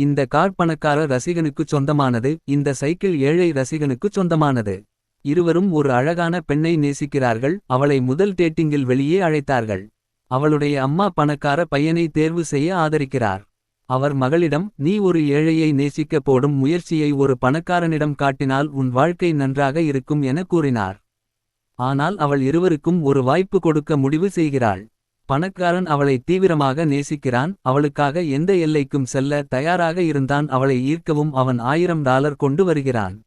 இந்த கார் பணக்கார ரசிகனுக்குச் சொந்தமானது. இந்த சைக்கிள் ஏழை ரசிகனுக்குச் சொந்தமானது. இருவரும் ஒரு அழகான பெண்ணை நேசிக்கிறார்கள். அவளை முதல் டேட்டிங்கில் வெளியே அழைத்தார்கள். அவளுடைய அம்மா பணக்கார பையனை தேர்வு செய்ய ஆதரிக்கிறார். அவர் மகளிடம், நீ ஒரு ஏழையை நேசிக்க போடும் முயற்சியை ஒரு பணக்காரனிடம் காட்டினால் உன் வாழ்க்கை நன்றாக இருக்கும் என கூறினார். ஆனால் அவள் இருவருக்கும் ஒரு வாய்ப்பு கொடுக்க முடிவு செய்கிறாள். பணக்காரன் அவளை தீவிரமாக நேசிக்கிறான். அவளுக்காக எந்த எல்லைக்கும் செல்ல தயாராக இருந்தான். அவளை ஈர்க்கவும் அவன் $1000 கொண்டு வருகிறான்.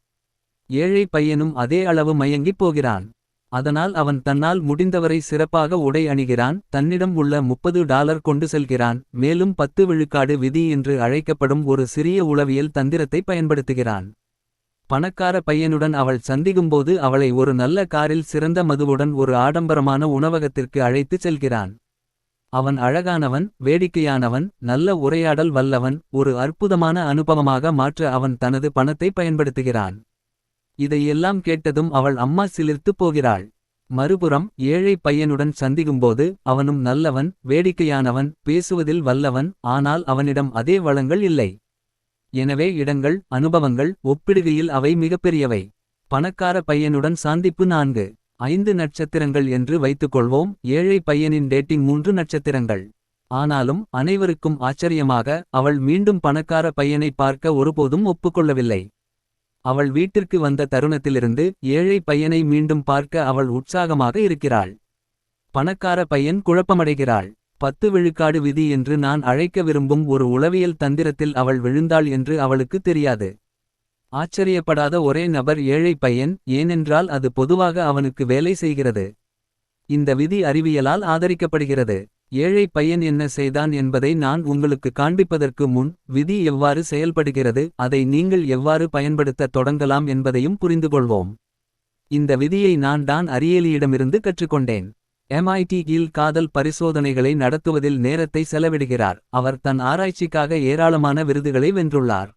ஏழை பையனும் அதே அளவு மயங்கிப் போகிறான். அதனால் அவன் தன்னால் முடிந்தவரை சிறப்பாக உடை அணிகிறான். தன்னிடம் உள்ள $30 கொண்டு செல்கிறான். மேலும் 10 விழுக்காடு விதி என்று அழைக்கப்படும் ஒரு சிறிய உளவியல் தந்திரத்தை பயன்படுத்துகிறான். பணக்கார பையனுடன் அவள் சந்திக்கும்போது அவளை ஒரு நல்ல காரில் சிறந்த மதுவுடன் ஒரு ஆடம்பரமான உணவகத்திற்கு அழைத்துச் செல்கிறான். அவன் அழகானவன், வேடிக்கையானவன், நல்ல உரையாடல் வல்லவன். ஒரு அற்புதமான அனுபவமாக மாற்ற அவன் தனது பணத்தை பயன்படுத்துகிறான். இதையெல்லாம் கேட்டதும் அவள் அம்மா சிலிர்த்துப் போகிறாள். மறுபுறம் ஏழை பையனுடன் சந்திக்கும்போது அவனும் நல்லவன், வேடிக்கையானவன், பேசுவதில் வல்லவன். ஆனால் அவனிடம் அதே வளங்கள் இல்லை. எனவே இடங்கள், அனுபவங்கள் ஒப்பிடுகையில் அவை மிகப்பெரியவை. பணக்கார பையனுடன் சாந்திப்பு 4.5 நட்சத்திரங்கள் என்று வைத்துக்கொள்வோம். ஏழை பையனின் டேட்டிங் 3 நட்சத்திரங்கள். ஆனாலும் அனைவருக்கும் ஆச்சரியமாக அவள் மீண்டும் பணக்கார பையனை பார்க்க ஒருபோதும் ஒப்புக்கொள்ளவில்லை. அவள் வீட்டிற்கு வந்த தருணத்திலிருந்து ஏழை பையனை மீண்டும் பார்க்க அவள் உற்சாகமாக இருக்கிறாள். பணக்கார பையன் குழப்பமடைகிறாள். 10 விழுக்காடு விதி என்று நான் அழைக்க விரும்பும் ஒரு உளவியல் தந்திரத்தில் அவள் விழுந்தாள் என்று அவளுக்கு தெரியாது. ஆச்சரியப்படாத ஒரே நபர் ஏழை பையன், ஏனென்றால் அது பொதுவாக அவனுக்கு வேலை செய்கிறது. இந்த விதி அறிவியலால் ஆதரிக்கப்படுகிறது. ஏழை பையன் என்ன செய்தான் என்பதை நான் உங்களுக்கு காண்பிப்பதற்கு முன், விதி எவ்வாறு செயல்படுகிறது, அதை நீங்கள் எவ்வாறு பயன்படுத்த தொடங்கலாம் என்பதையும் புரிந்துகொள்வோம். இந்த விதியை நான் டான் அரியேலியிடமிருந்து கற்றுக்கொண்டேன். MIT-யில் காதல் பரிசோதனைகளை நடத்துவதில் நேரத்தை செலவிடுகிறார். அவர் தன் ஆராய்ச்சிக்காக ஏராளமான விருதுகளை வென்றுள்ளார்.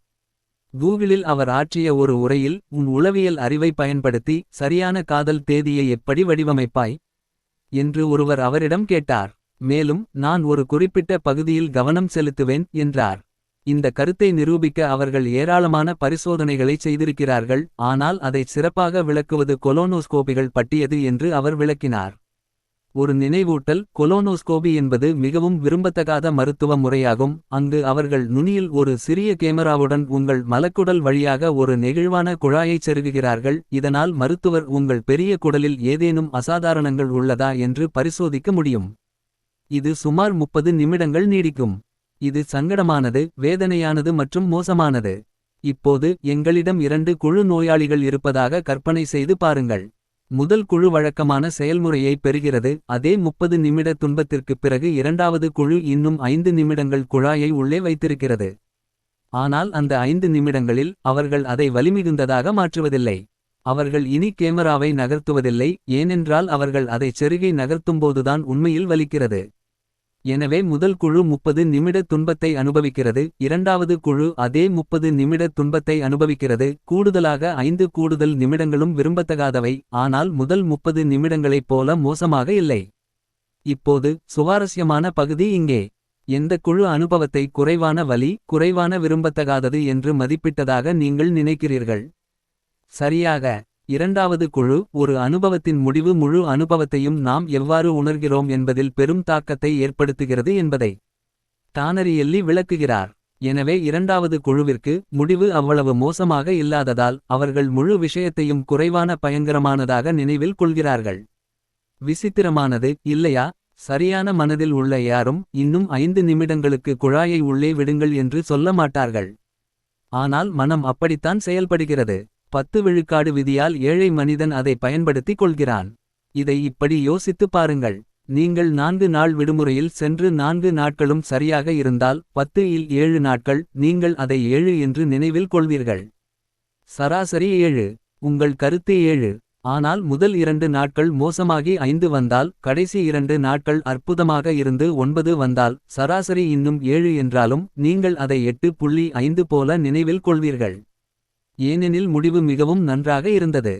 கூகிளில் அவர் ஆற்றிய ஒரு உரையில், உன் உளவியல் அறிவை பயன்படுத்தி சரியான காதல் தேதியை எப்படி வடிவமைப்பாய் என்று ஒருவர் அவரிடம் கேட்டார். மேலும், நான் ஒரு குறிப்பிட்ட பகுதியில் கவனம் செலுத்துவேன் என்றார். இந்த கருத்தை நிரூபிக்க அவர்கள் ஏராளமான பரிசோதனைகளை செய்திருக்கிறார்கள். ஆனால் அதை சிறப்பாக விளக்குவது கொலோனோஸ்கோபிகள் பற்றியது என்று அவர் விளக்கினார். ஒரு நினைவூட்டல், கொலோனோஸ்கோபி என்பது மிகவும் விரும்பத்தகாத மருத்துவ முறையாகும். அங்கு அவர்கள் நுனியில் ஒரு சிறிய கேமராவுடன் உங்கள் மலக்குடல் வழியாக ஒரு நெகிழ்வான குழாயைச் செருகுகிறார்கள். இதனால் மருத்துவர் உங்கள் பெரிய குடலில் ஏதேனும் அசாதாரணங்கள் உள்ளதா என்று பரிசோதிக்க முடியும். இது சுமார் 30 நிமிடங்கள் நீடிக்கும். இது சங்கடமானது, வேதனையானது மற்றும் மோசமானது. இப்போது எங்களிடம் 2 குழு நோயாளிகள் இருப்பதாக கற்பனை செய்து பாருங்கள். முதல் குழு வழக்கமான செயல்முறையை பெறுகிறது. அதே 30 நிமிட துன்பத்திற்குப் பிறகு இரண்டாவது குழு இன்னும் 5 நிமிடங்கள் குழாயை உள்ளே வைத்திருக்கிறது. ஆனால் அந்த 5 நிமிடங்களில் அவர்கள் அதை வலிமிகுந்ததாக மாற்றுவதில்லை. அவர்கள் இனி கேமராவை நகர்த்துவதில்லை, ஏனென்றால் அவர்கள் அதை செருகை நகர்த்தும்போதுதான் உண்மையில் வலிக்கிறது. எனவே முதல் குழு 30 நிமிட துன்பத்தை அனுபவிக்கிறது. இரண்டாவது குழு அதே 30 நிமிட துன்பத்தை அனுபவிக்கிறது. கூடுதலாக 5 கூடுதல் நிமிடங்களும் விரும்பத்தகாதவை. ஆனால் முதல் 30 நிமிடங்களைப் போல மோசமாக இல்லை. இப்போது சுவாரஸ்யமான பகுதி இங்கே. எந்த குழு அனுபவத்தை குறைவான வலி, குறைவான விரும்பத்தகாதது என்று மதிப்பிட்டதாக நீங்கள் நினைக்கிறீர்கள்? சரியாக, இரண்டாவது குழு, ஒரு அனுபவத்தின் முடிவு முழு அனுபவத்தையும் நாம் எவ்வாறு உணர்கிறோம் என்பதில் பெரும் தாக்கத்தை ஏற்படுத்துகிறது என்பதை டானரியெல்லி விளக்குகிறார். எனவே இரண்டாவது குழுவிற்கு முடிவு அவ்வளவு மோசமாக இல்லாததால் அவர்கள் முழு விஷயத்தையும் குறைவான பயங்கரமானதாக நினைவில் கொள்கிறார்கள். விசித்திரமானது, இல்லையா? சரியான மனதில் உள்ள யாரும் இன்னும் 5 நிமிடங்களுக்கு குழாயை உள்ளே விடுங்கள் என்று சொல்ல மாட்டார்கள். ஆனால் மனம் அப்படித்தான் செயல்படுகிறது. 10 விழுக்காடு விதியால் ஏழை மனிதன் அதை பயன்படுத்திக் கொள்கிறான். இதை இப்படி யோசித்துப் பாருங்கள். நீங்கள் 4 நாள் விடுமுறையில் சென்று 4 நாட்களும் சரியாக இருந்தால் 10 இல் 7 நாட்கள் நீங்கள் அதை 7 என்று நினைவில் கொள்வீர்கள். சராசரி 7. உங்கள் கருத்து 7. ஆனால் முதல் 2 நாட்கள் மோசமாகி 5 வந்தால், கடைசி 2 நாட்கள் அற்புதமாக இருந்து 9 வந்தால், சராசரி இன்னும் 7 என்றாலும் நீங்கள் அதை 8.5 போல நினைவில் கொள்வீர்கள். ஏனெனில் முடிவு மிகவும் நன்றாக இருந்தது.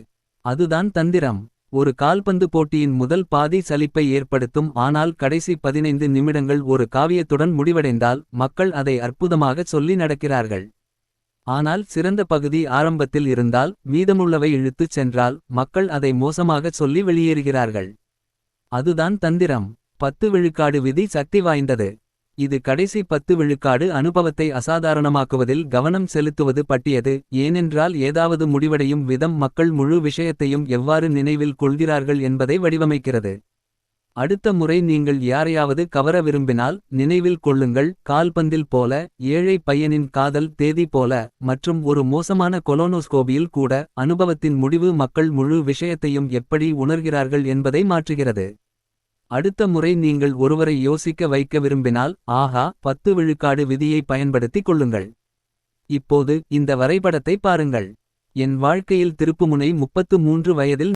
அதுதான் தந்திரம். ஒரு கால்பந்து போட்டியின் முதல் பாதி சலிப்பை ஏற்படுத்தும், ஆனால் கடைசி 15 நிமிடங்கள் ஒரு காவியத்துடன் முடிவடைந்தால் மக்கள் அதை அற்புதமாகச் சொல்லி நடக்கிறார்கள். ஆனால் சிறந்த பகுதி ஆரம்பத்தில் இருந்தால், மீதமுள்ளவை இழுத்துச் சென்றால் மக்கள் அதை மோசமாகச் சொல்லி வெளியேறுகிறார்கள். அதுதான் தந்திரம். 10 விழுக்காடு விதி சக்தி வாய்ந்தது. இது கடைசி 10 விழுக்காடு அனுபவத்தை அசாதாரணமாக்குவதில் கவனம் செலுத்துவது பற்றியது. ஏனென்றால் ஏதாவது முடிவடையும் விதம் மக்கள் முழு விஷயத்தையும் எவ்வாறு நினைவில் கொள்கிறார்கள் என்பதை வடிவமைக்கிறது. அடுத்த முறை நீங்கள் யாரையாவது கவர விரும்பினால் நினைவில் கொள்ளுங்கள், கால்பந்தில் போல, ஏழை பையனின் காதல் தேதி போல, மற்றும் ஒரு மோசமான கொலோனோஸ்கோபியில் கூட அனுபவத்தின் முடிவு மக்கள் முழு விஷயத்தையும் எப்படி உணர்கிறார்கள் என்பதை மாற்றுகிறது. அடுத்த முறை நீங்கள் ஒருவரை யோசிக்க வைக்க விரும்பினால், ஆஹா, 10 விழுக்காடு விதியை பயன்படுத்திக் கொள்ளுங்கள். இப்போது இந்த வரைபடத்தை பாருங்கள். என் வாழ்க்கையில் திருப்புமுனை 33 வயதில்